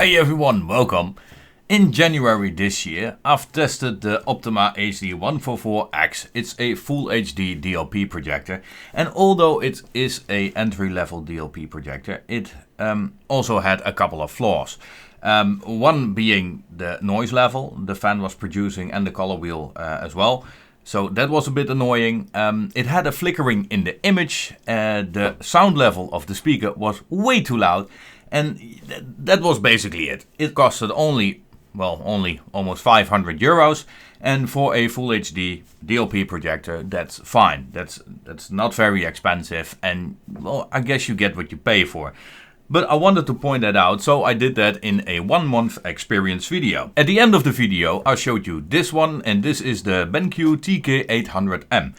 Hey everyone, welcome. In January this year, I've tested the Optima HD144X. It's a Full HD DLP projector, and although it is a entry-level DLP projector, it also had a couple of flaws. One being the noise level the fan was producing and the color wheel as well. So that was a bit annoying. It had a flickering in the image. The sound level of the speaker was way too loud. And that was basically it. It costed only almost 500 euros. And for a Full HD DLP projector, that's fine. That's not very expensive. And well, I guess you get what you pay for. But I wanted to point that out, so I did that in a 1-month experience video. At the end of the video, I showed you this one, and this is the BenQ TK800M.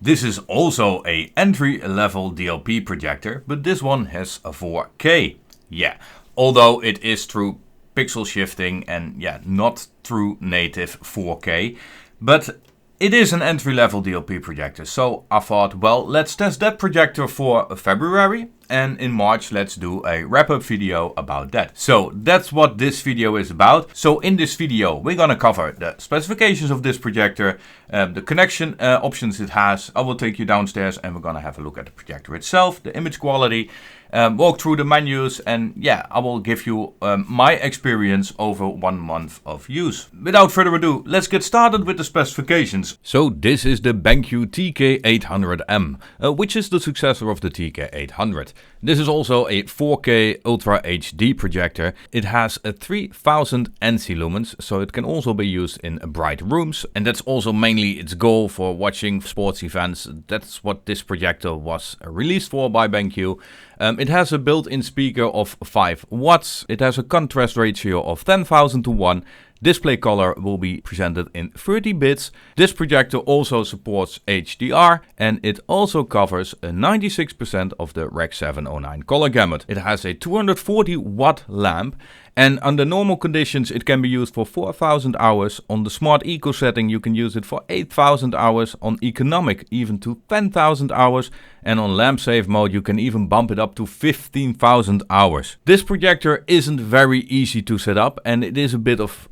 This is also a entry-level DLP projector, but this one has a 4K. Yeah, although it is through pixel shifting and not through native 4K. But it is an entry-level DLP projector, so I thought, well, let's test that projector for February, and in March let's do a wrap-up video about that. So that's what this video is about. So in this video we're gonna cover the specifications of this projector, the connection options it has. I will take you downstairs and we're gonna have a look at the projector itself, the image quality, walk through the menus, and I will give you my experience over 1 month of use. Without further ado, let's get started with the specifications. So this is the BenQ TK800M, which is the successor of the TK800. This is also a 4K Ultra HD projector. It has a 3000 NC lumens, so it can also be used in bright rooms, and that's also mainly its goal for watching sports events. That's what this projector was released for by BenQ. It has a built-in speaker of 5 watts. It has a contrast ratio of 10,000 to 1. Display color will be presented in 30 bits. This projector also supports HDR, and it also covers 96% of the Rec 709 color gamut. It has a 240 watt lamp, and under normal conditions it can be used for 4000 hours. On the Smart Eco setting you can use it for 8000 hours, on economic even to 10,000 hours, and on lamp save mode you can even bump it up to 15,000 hours. This projector isn't very easy to set up, and it is a bit of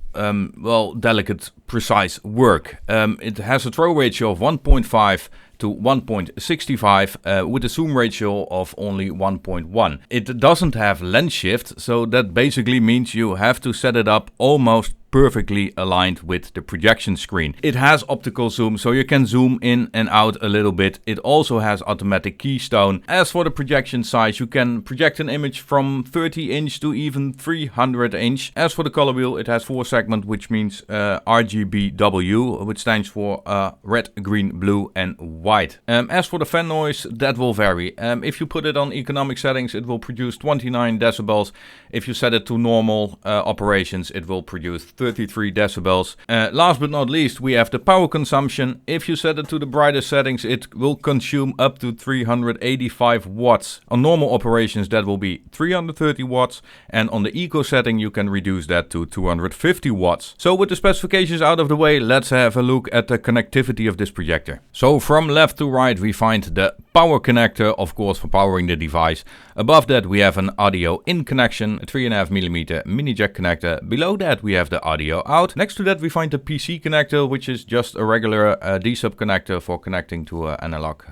delicate, precise work. It has a throw ratio of 1.5 to 1.65 with a zoom ratio of only 1.1. It doesn't have lens shift, so that basically means you have to set it up almost perfectly aligned with the projection screen. It has optical zoom, so you can zoom in and out a little bit. It also has automatic keystone. As for the projection size, you can project an image from 30 inch to even 300 inch. As for the color wheel, it has 4 segment, which means RGBW, which stands for red, green, blue and white. As for the fan noise, that will vary. If you put it on economic settings, it will produce 29 decibels. If you set it to normal operations, it will produce 33 decibels. Last but not least, we have the power consumption. If you set it to the brightest settings, it will consume up to 385 watts. On normal operations, that will be 330 watts, and on the eco setting, you can reduce that to 250 watts. So with the specifications out of the way, let's have a look at the connectivity of this projector. So from left to right, we find the power connector, of course, for powering the device. Above that, we have an audio in connection, a 3.5mm mini jack connector. Below that, we have the audio out. Next to that we find the PC connector, which is just a regular D-sub connector for connecting to analog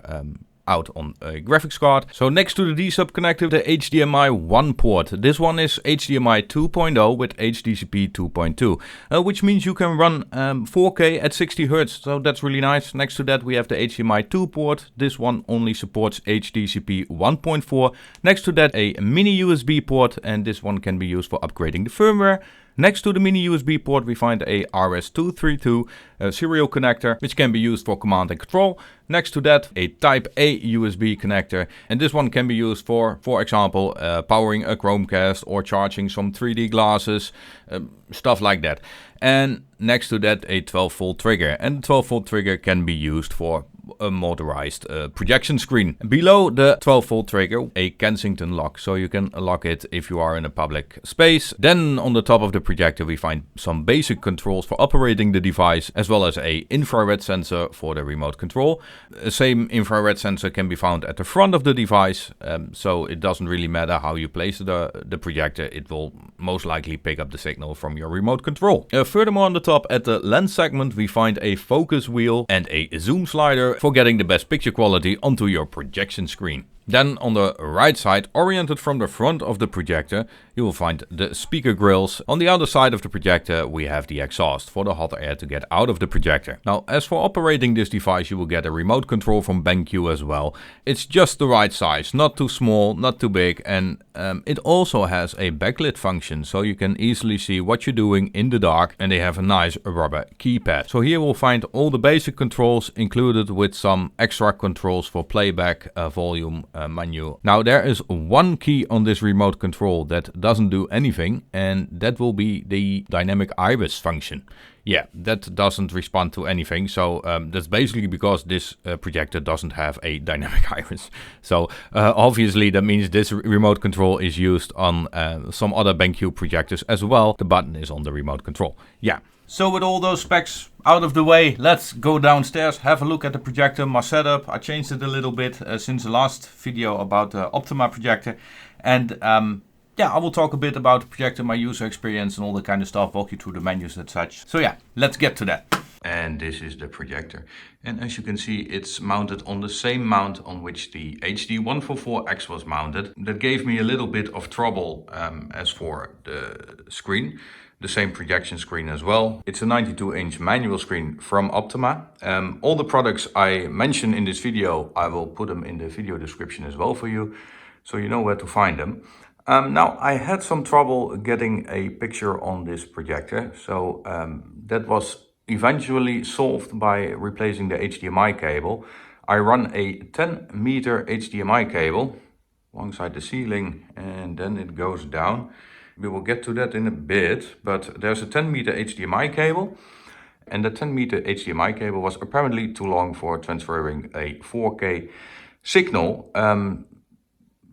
out on a graphics card. So next to the D-sub connector, the HDMI 1 port. This one is HDMI 2.0 with HDCP 2.2, which means you can run 4K at 60 Hz, so that's really nice. Next to that we have the HDMI 2 port. This one only supports HDCP 1.4. Next to that a mini USB port, and this one can be used for upgrading the firmware. Next to the mini USB port we find a RS232 serial connector, which can be used for command and control. Next to that a Type A USB connector, and this one can be used for example, powering a Chromecast or charging some 3D glasses, stuff like that. And next to that a 12 volt trigger, and the 12 volt trigger can be used for a motorized projection screen. Below the 12-volt trigger, a Kensington lock, so you can lock it if you are in a public space. Then on the top of the projector we find some basic controls for operating the device, as well as a infrared sensor for the remote control. The same infrared sensor can be found at the front of the device, so it doesn't really matter how you place the projector, it will most likely pick up the signal from your remote control. Furthermore, on the top at the lens segment we find a focus wheel and a zoom slider for getting the best picture quality onto your projection screen. Then on the right side, oriented from the front of the projector, you will find the speaker grills. On the other side of the projector we have the exhaust for the hot air to get out of the projector. Now, as for operating this device, you will get a remote control from BenQ as well. It's just the right size, not too small, not too big, and it also has a backlit function, so you can easily see what you're doing in the dark, and they have a nice rubber keypad. So here we'll find all the basic controls included with some extra controls for playback, volume, menu. Now there is one key on this remote control that doesn't do anything, and that will be the dynamic iris function. Yeah, that doesn't respond to anything, so that's basically because this projector doesn't have a dynamic iris. So obviously that means this remote control is used on some other BenQ projectors as well. The button is on the remote control. Yeah. So with all those specs out of the way, let's go downstairs, have a look at the projector, my setup. I changed it a little bit since the last video about the Optima projector. And yeah, I will talk a bit about the projector, my user experience and all that kind of stuff, walk you through the menus and such. So yeah, let's get to that. And this is the projector. And as you can see, it's mounted on the same mount on which the HD144X was mounted. That gave me a little bit of trouble as for the screen. The same projection screen as well. It's a 92-inch manual screen from Optima. All the products I mention in this video, I will put them in the video description as well for you, so you know where to find them. Now, I had some trouble getting a picture on this projector, so that was eventually solved by replacing the HDMI cable. I run a 10-meter HDMI cable alongside the ceiling, and then it goes down. We will get to that in a bit, but there's a 10-meter HDMI cable, and the 10-meter HDMI cable was apparently too long for transferring a 4K signal.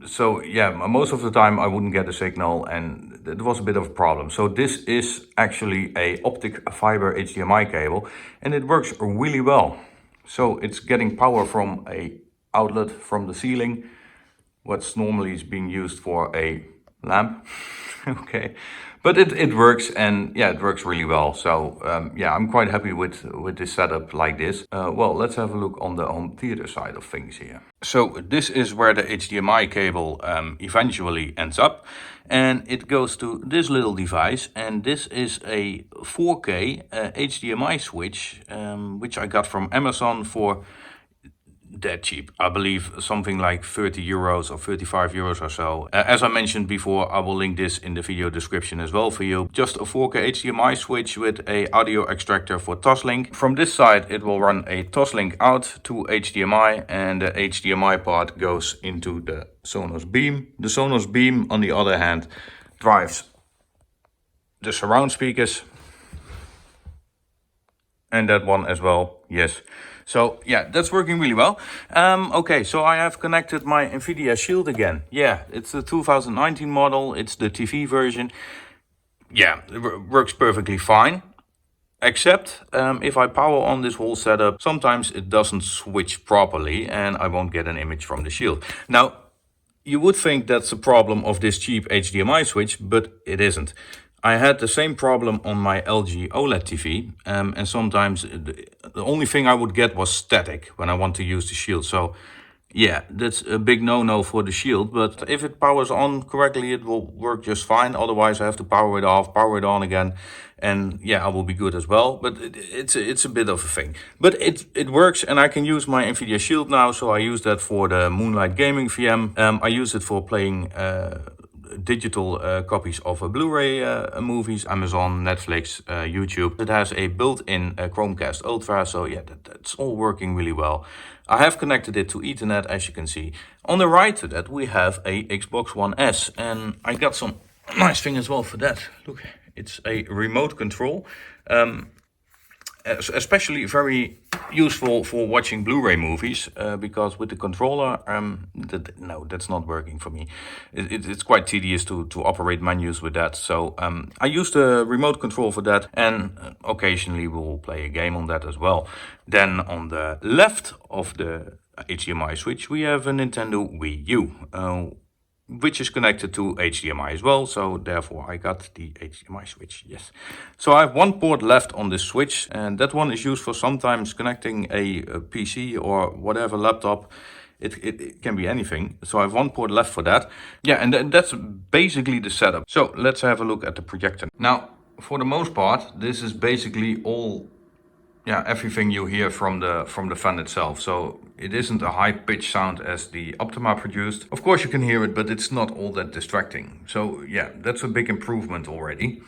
So yeah, most of the time I wouldn't get a signal, and it was a bit of a problem. So this is actually a optic fiber HDMI cable, and it works really well. So it's getting power from a outlet from the ceiling, what's normally is being used for a lamp. Okay, but it works, and yeah, it works really well. So yeah, I'm quite happy with this setup like this. Well, let's have a look on the home theater side of things here. So this is where the HDMI cable eventually ends up, and it goes to this little device, and this is a 4K HDMI switch, which I got from Amazon for that cheap. I believe something like 30 euros or 35 euros or so. As I mentioned before, I will link this in the video description as well for you. Just a 4K HDMI switch with a audio extractor for Toslink. From this side it will run a Toslink out to HDMI, and the HDMI part goes into the Sonos Beam. The Sonos Beam, on the other hand, drives the surround speakers, and that one as well, yes. So yeah, that's working really well. Okay, so I have connected my NVIDIA Shield again. Yeah, it's the 2019 model, it's the TV version. Yeah, it works perfectly fine. Except if I power on this whole setup, sometimes it doesn't switch properly and I won't get an image from the Shield. Now, you would think that's a problem of this cheap HDMI switch, but it isn't. I had the same problem on my LG OLED TV, and sometimes the only thing I would get was static when I want to use the Shield. So yeah, that's a big no-no for the Shield, but if it powers on correctly, it will work just fine. Otherwise, I have to power it off, power it on again, and yeah, I will be good as well. But it's a bit of a thing. But it works, and I can use my NVIDIA Shield now, so I use that for the Moonlight Gaming VM. I use it for playing digital copies of Blu-ray movies, Amazon, Netflix, YouTube. It has a built-in Chromecast Ultra, so yeah, that's all working really well. I have connected it to Ethernet, as you can see. On the right to that, we have a Xbox One S, and I got some nice thing as well for that. Look, it's a remote control. especially very useful for watching Blu-ray movies, because with the controller, no, that's not working for me. It's quite tedious to operate menus with that. So I use the remote control for that, and occasionally we'll play a game on that as well. Then on the left of the HDMI switch, we have a Nintendo Wii U, which is connected to HDMI as well, so therefore I got the HDMI switch, yes. So I have one port left on this switch, and that one is used for sometimes connecting a PC or whatever laptop. It can be anything, so I have one port left for that. Yeah, and that's basically the setup. So let's have a look at the projector. Now, for the most part, this is basically all, yeah, everything you hear from the fan itself. So it isn't a high pitch sound as the Optima produced. Of course you can hear it, but it's not all that distracting. So yeah, that's a big improvement already.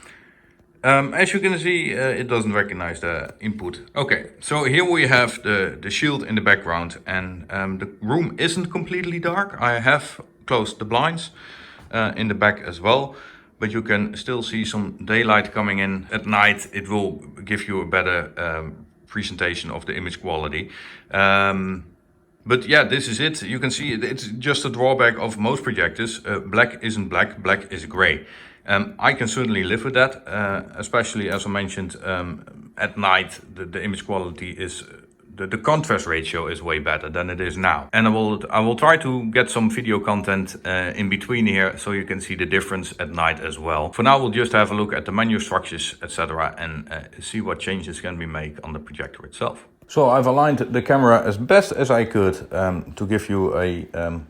As you can see, it doesn't recognize the input. Okay, so here we have the shield in the background, and the room isn't completely dark. I have closed the blinds in the back as well, but you can still see some daylight coming in. At night it will give you a better presentation of the image quality. But yeah, this is it. You can see it's just a drawback of most projectors. Black isn't black, black is gray. I can certainly live with that, especially as I mentioned, at night the image quality is, the contrast ratio is way better than it is now. And I will try to get some video content in between here, so you can see the difference at night as well. For now, we'll just have a look at the menu structures, etc., and see what changes can be made on the projector itself. So I've aligned the camera as best as I could to give you a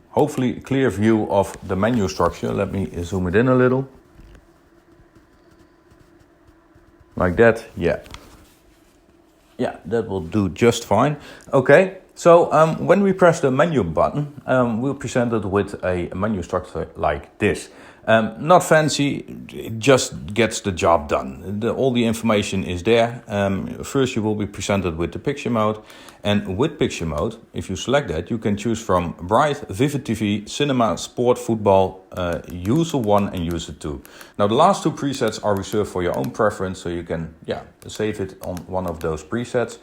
hopefully clear view of the menu structure. Let me zoom it in a little. Like that, yeah. Yeah, that will do just fine. Okay, so when we press the menu button, we're presented with a menu structure like this. Not fancy, it just gets the job done. All the information is there. First you will be presented with the picture mode. And with picture mode, if you select that, you can choose from Bright, Vivid TV, Cinema, Sport, Football, User 1 and User 2. Now the last two presets are reserved for your own preference, so you can save it on one of those presets.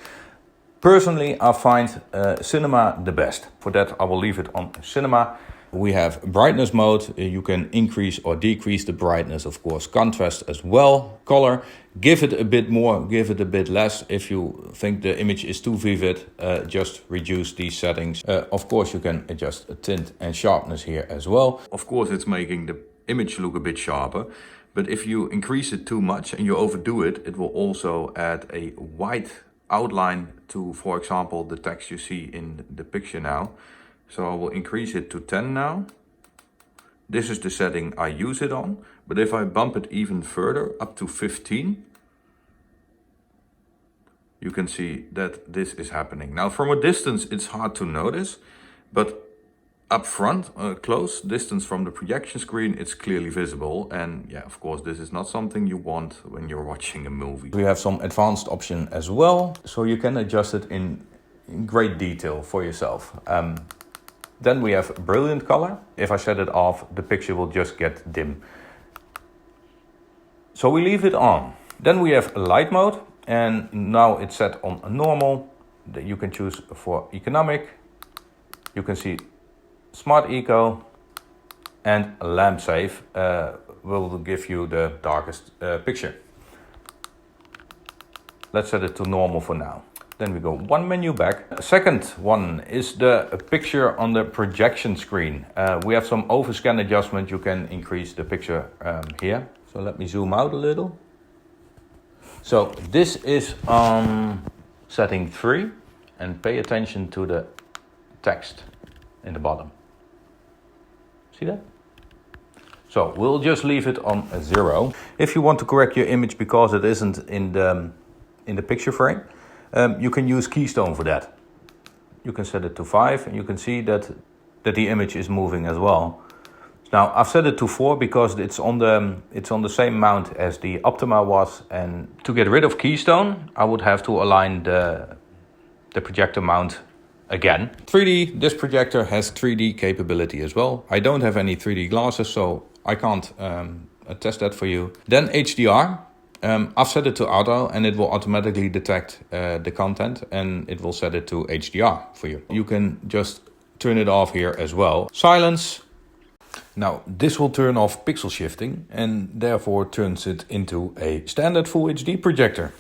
Personally, I find Cinema the best. For that, I will leave it on Cinema. We have brightness mode. You can increase or decrease the brightness, of course. Contrast as well. Color. Give it a bit more, give it a bit less. If you think the image is too vivid, just reduce these settings. Of course, you can adjust tint and sharpness here as well. Of course, it's making the image look a bit sharper. But if you increase it too much and you overdo it, it will also add a white outline to, for example, the text you see in the picture now. So I will increase it to 10 now. This is the setting I use it on. But if I bump it even further, up to 15, you can see that this is happening. Now from a distance, it's hard to notice. But up front, close distance from the projection screen, it's clearly visible. And yeah, of course, this is not something you want when you're watching a movie. We have some advanced option as well. So you can adjust it in great detail for yourself. Then we have brilliant color. If I set it off, the picture will just get dim. So we leave it on. Then we have light mode, and now it's set on normal. You can choose for economic. You can see smart eco and lamp safe will give you the darkest picture. Let's set it to normal for now. Then we go one menu back. Second one is the picture on the projection screen. We have some overscan adjustment. You can increase the picture here. So let me zoom out a little. So this is on setting 3, and pay attention to the text in the bottom. See that? So we'll just leave it on 0. If you want to correct your image because it isn't in the picture frame, you can use Keystone for that. You can set it to 5 and you can see that the image is moving as well. Now I've set it to 4 because it's on the same mount as the Optima was, and to get rid of Keystone I would have to align the projector mount again. 3D, this projector has 3D capability as well. I don't have any 3D glasses, so I can't test that for you. Then HDR. I've set it to auto and it will automatically detect the content and it will set it to HDR for you. You can just turn it off here as well. Silence. Now this will turn off pixel shifting and therefore turns it into a standard Full HD projector.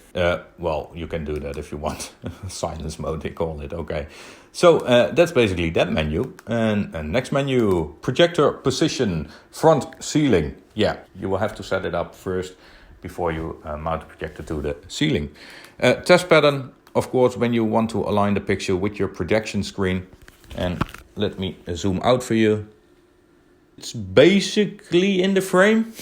Well, you can do that if you want. Silence mode they call it, okay. So that's basically that menu. And next menu, projector position, front ceiling. Yeah, you will have to set it up first before you mount the projector to the ceiling. Test pattern, of course, when you want to align the picture with your projection screen. And let me zoom out for you. It's basically in the frame.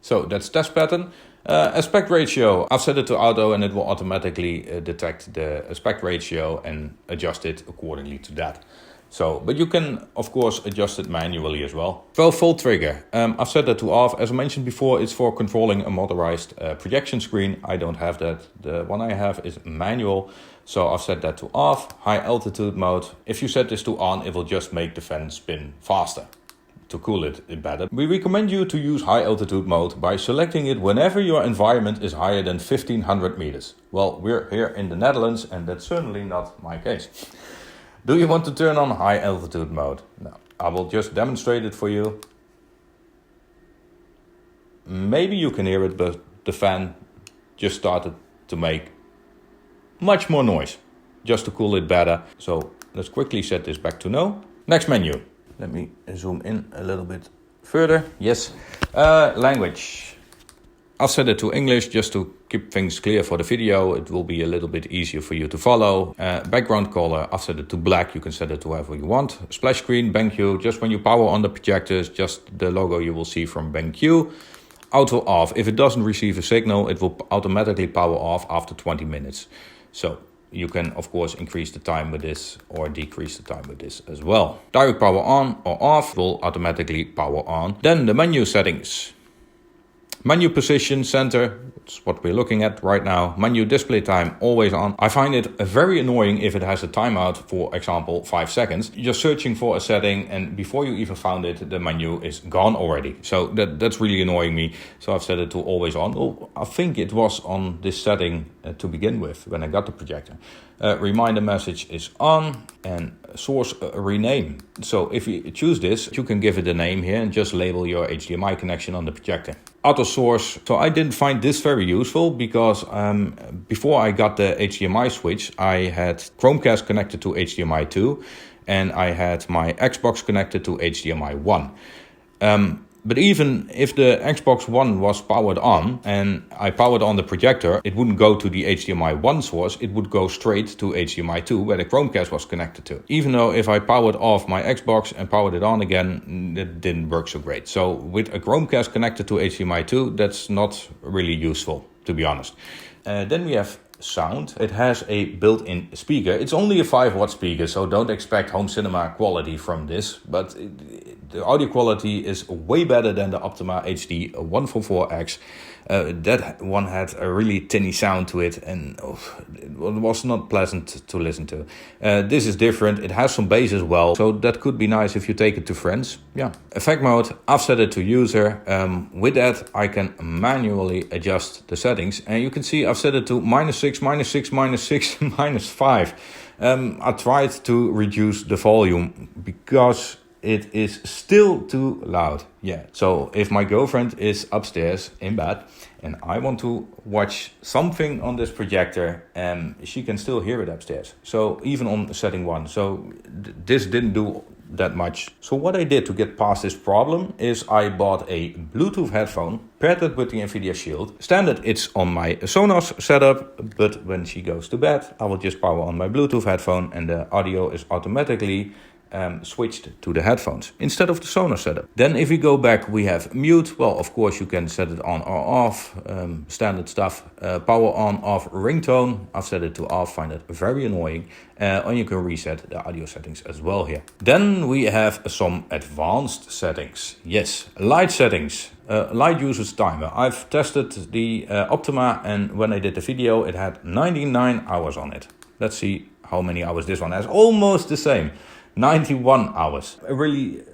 So that's test pattern. Aspect ratio, I've set it to auto and it will automatically detect the aspect ratio and adjust it accordingly to that. So, but you can of course adjust it manually as well. 12-volt trigger, I've set that to off. As I mentioned before, it's for controlling a motorized projection screen. I don't have that. The one I have is manual. So I've set that to off. High altitude mode. If you set this to on, it will just make the fan spin faster. To cool it better, we recommend you to use high altitude mode by selecting it whenever your environment is higher than 1500 meters. Well, we're here in the Netherlands and that's certainly not my case. Do you want to turn on high altitude mode? No, I will just demonstrate it for you. Maybe you can hear it, but the fan just started to make much more noise just to cool it better. So let's quickly set this back to no. Next menu. Let me zoom in a little bit further. Yes. Language. I'll set it to English just to keep things clear for the video. It will be a little bit easier for you to follow. Background color, I've set it to black. You can set it to whatever you want. Splash screen, BenQ. Just when you power on the projectors, just the logo you will see from BenQ. Auto off. If it doesn't receive a signal, it will automatically power off after 20 minutes. So you can, of course, increase the time with this or decrease the time with this as well. Direct power on or off will automatically power on. Then the menu settings. Menu position center, that's what we're looking at right now. Menu display time, always on. I find it very annoying if it has a timeout, for example, 5 seconds. You're searching for a setting and before you even found it, the menu is gone already. So that's really annoying me. So I've set it to always on. Well, I think it was on this setting to begin with when I got the projector. Reminder message is on and source rename. So if you choose this, you can give it a name here and just label your HDMI connection on the projector. Auto source. So I didn't find this very useful because before I got the HDMI switch, I had Chromecast connected to HDMI 2 and I had my Xbox connected to HDMI 1. But even if the Xbox One was powered on and I powered on the projector, it wouldn't go to the HDMI 1 source, it would go straight to HDMI 2 where the Chromecast was connected to. Even though if I powered off my Xbox and powered it on again, it didn't work so great. So with a Chromecast connected to HDMI 2, that's not really useful, to be honest. Then we have sound. It has a built-in speaker. It's only a 5-watt speaker, so don't expect home cinema quality from this, but the audio quality is way better than the Optima HD 144X. That one had a really tinny sound to it and it was not pleasant to listen to. This is different. It has some bass as well, so that could be nice if you take it to friends. Yeah. Effect mode, I've set it to user. With that, I can manually adjust the settings. And you can see I've set it to -6, -6, -6, -5. I tried to reduce the volume because it is still too loud. Yeah. So if my girlfriend is upstairs in bed and I want to watch something on this projector, she can still hear it upstairs. So even on setting 1. So this didn't do that much. So what I did to get past this problem is I bought a Bluetooth headphone, paired it with the NVIDIA Shield. Standard, it's on my Sonos setup, but when she goes to bed, I will just power on my Bluetooth headphone and the audio is automatically switched to the headphones instead of the Sonos setup. Then if we go back, we have mute. Well, of course you can set it on or off, standard stuff. Power on, off, ringtone. I've set it to off, find it very annoying. And you can reset the audio settings as well here. Then we have some advanced settings. Yes, light settings. Light usage timer. I've tested the Optima and when I did the video, it had 99 hours on it. Let's see how many hours this one has. Almost the same. 91 hours. A really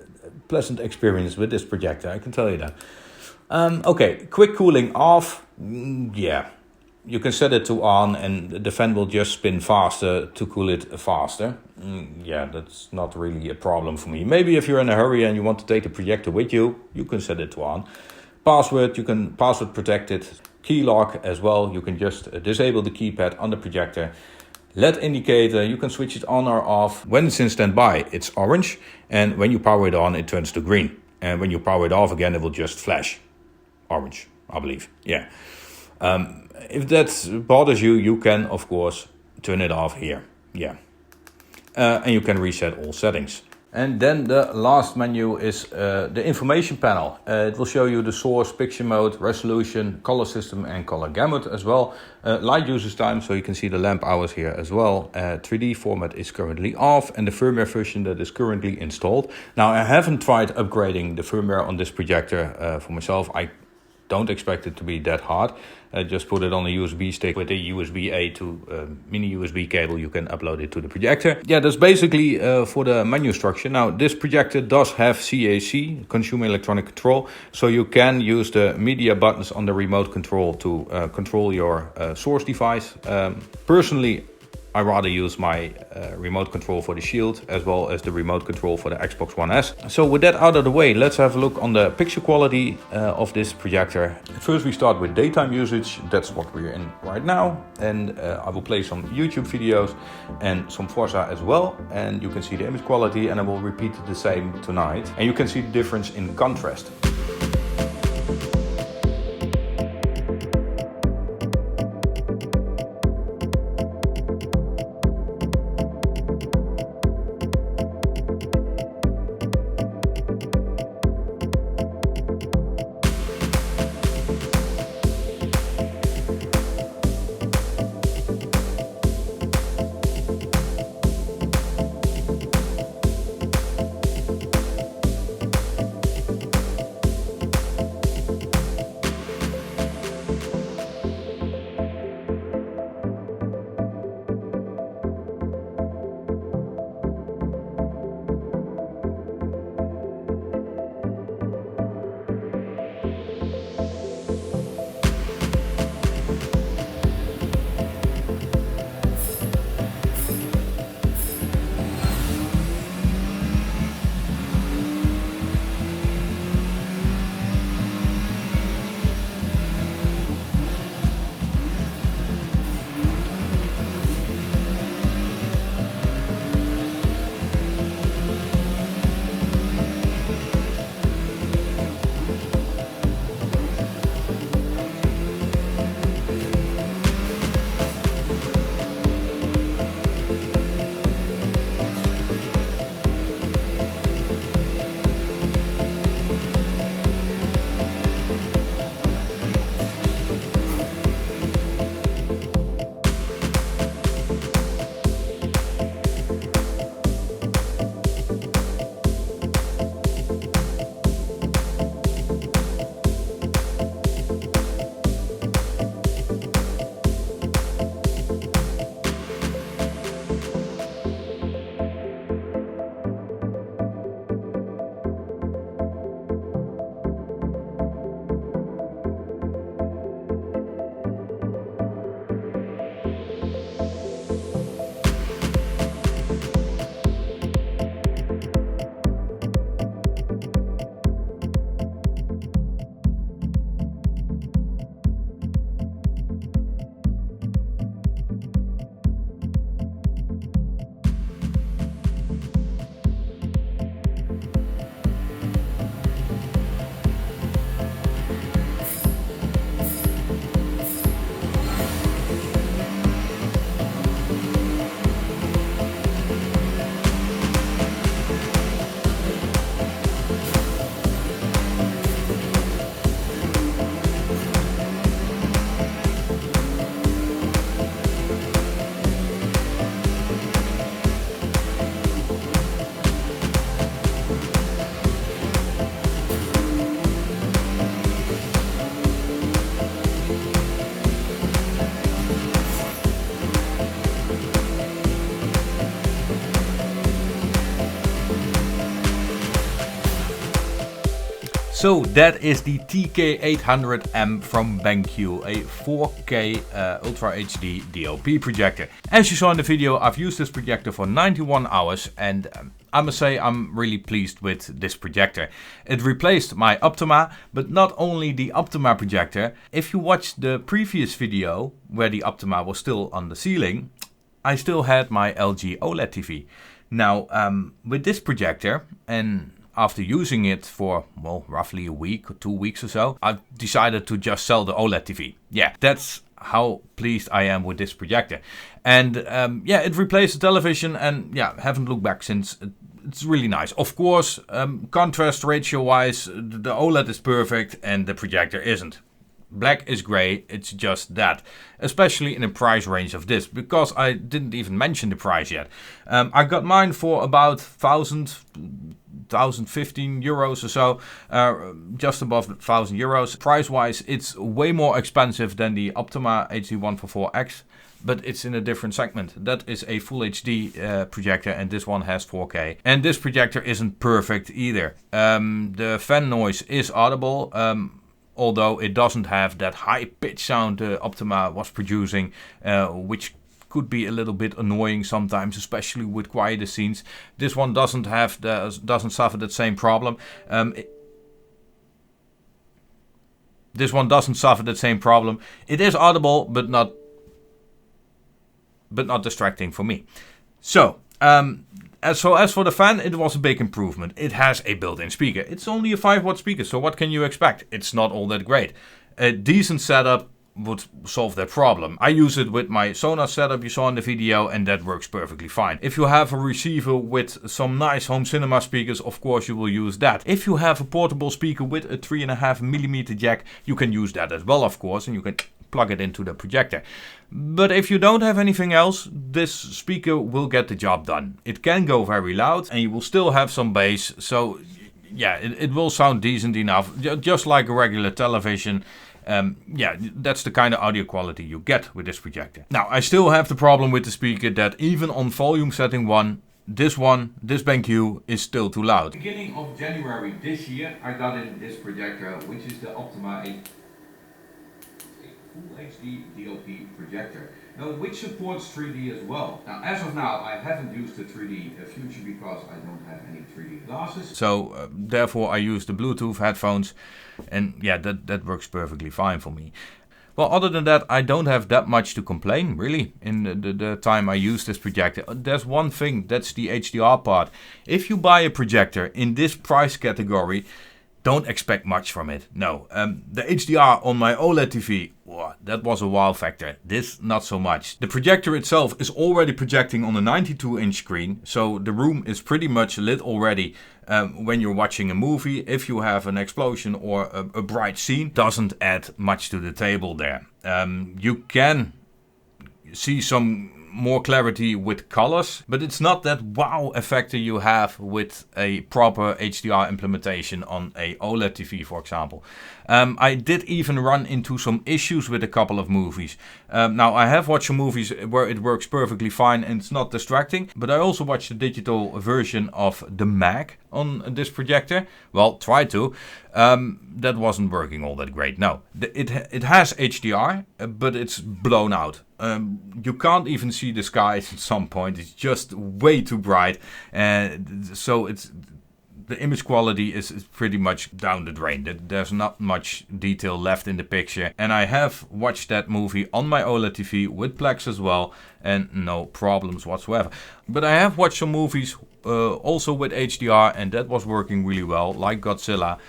pleasant experience with this projector, I can tell you that. Okay, quick cooling off. Yeah, you can set it to on and the fan will just spin faster to cool it faster. Yeah, that's not really a problem for me. Maybe if you're in a hurry and you want to take the projector with you, you can set it to on. Password, you can password protect it. Key lock as well, you can just disable the keypad on the projector. LED indicator, you can switch it on or off. When it's in standby, it's orange. And when you power it on, it turns to green. And when you power it off again, it will just flash orange, I believe. Yeah. If that bothers you, you can, of course, turn it off here. Yeah. And you can reset all settings. And then the last menu is the information panel. It will show you the source, picture mode, resolution, color system and color gamut as well. Light usage time, so you can see the lamp hours here as well. 3D format is currently off and the firmware version that is currently installed. Now I haven't tried upgrading the firmware on this projector for myself. I don't expect it to be that hard. Just put it on a USB stick with a USB-A to mini USB cable. You can upload it to the projector. Yeah, that's basically for the menu structure. Now, this projector does have CAC, Consumer Electronic Control, so you can use the media buttons on the remote control to control your source device. Personally, I rather use my remote control for the Shield as well as the remote control for the Xbox One S. So with that out of the way, let's have a look on the picture quality of this projector. First we start with daytime usage, that's what we're in right now. And I will play some YouTube videos and some Forza as well. And you can see the image quality and I will repeat the same tonight. And you can see the difference in contrast. So that is the TK800M from BenQ, a 4K Ultra HD DLP projector. As you saw in the video, I've used this projector for 91 hours and I must say I'm really pleased with this projector. It replaced my Optima, but not only the Optima projector. If you watched the previous video where the Optima was still on the ceiling, I still had my LG OLED TV. Now with this projector, and after using it for, well, roughly a week or 2 weeks or so, I've decided to just sell the OLED TV. Yeah, that's how pleased I am with this projector. And yeah, it replaced the television and yeah, haven't looked back since. It's really nice. Of course, contrast ratio wise, the OLED is perfect and the projector isn't. Black is grey, it's just that. Especially in the price range of this, because I didn't even mention the price yet. I got mine for about 1,015 euros or so, just above 1,000 euros. Price wise, it's way more expensive than the Optima HD144X, but it's in a different segment. That is a full HD projector and this one has 4K. And this projector isn't perfect either. The fan noise is audible. Although it doesn't have that high pitch sound the Optima was producing, which could be a little bit annoying sometimes, especially with quieter scenes. This one doesn't suffer that same problem. This one doesn't suffer that same problem. It is audible, but not distracting for me. So, as for the fan, it was a big improvement. It has a built-in speaker. It's only a 5-watt speaker, so what can you expect? It's not all that great. A decent setup would solve that problem. I use it with my Sonos setup you saw in the video and that works perfectly fine. If you have a receiver with some nice home cinema speakers, of course you will use that. If you have a portable speaker with a 3.5mm jack, you can use that as well, of course, and you can plug it into the projector. But if you don't have anything else, this speaker will get the job done. It can go very loud and you will still have some bass, so yeah, it will sound decent enough, just like a regular television. Yeah, that's the kind of audio quality you get with this projector. Now, I still have the problem with the speaker that even on volume setting 1, this BenQ is still too loud. Beginning of January this year, I got in this projector, which is the Optima Full HD DLP projector, which supports 3D as well. Now, as of now, I haven't used the 3D feature because I don't have any 3D glasses. So, therefore, I use the Bluetooth headphones, and yeah, that works perfectly fine for me. Well, other than that, I don't have that much to complain, really, in the time I use this projector. There's one thing, that's the HDR part. If you buy a projector in this price category, don't expect much from it. No, the HDR on my OLED TV, wow, that was a wow factor. This, not so much. The projector itself is already projecting on a 92-inch screen, so the room is pretty much lit already when you're watching a movie. If you have an explosion or a bright scene, doesn't add much to the table there. You can see some more clarity with colors, but it's not that wow effect you have with a proper HDR implementation on a OLED TV, for example. I did even run into some issues with a couple of movies. Now, I have watched some movies where it works perfectly fine and it's not distracting, but I also watched the digital version of the Mac on this projector. Well, tried to. That wasn't working all that great. No, it has HDR, but it's blown out. You can't even see the skies at some point. It's just way too bright, so the image quality is pretty much down the drain. There's not much detail left in the picture, and I have watched that movie on my OLED TV with Plex as well, and no problems whatsoever. But I have watched some movies also with HDR, and that was working really well, like Godzilla.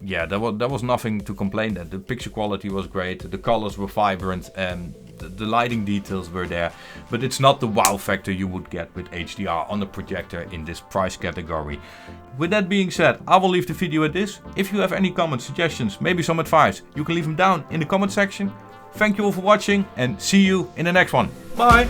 Yeah, there was nothing to complain at. The picture quality was great, the colors were vibrant, and the lighting details were there, but it's not the wow factor you would get with HDR on the projector in this price category. With that being said, I will leave the video at this. If you have any comments, suggestions, maybe some advice, you can leave them down in the comment section. Thank you all for watching and see you in the next one. Bye!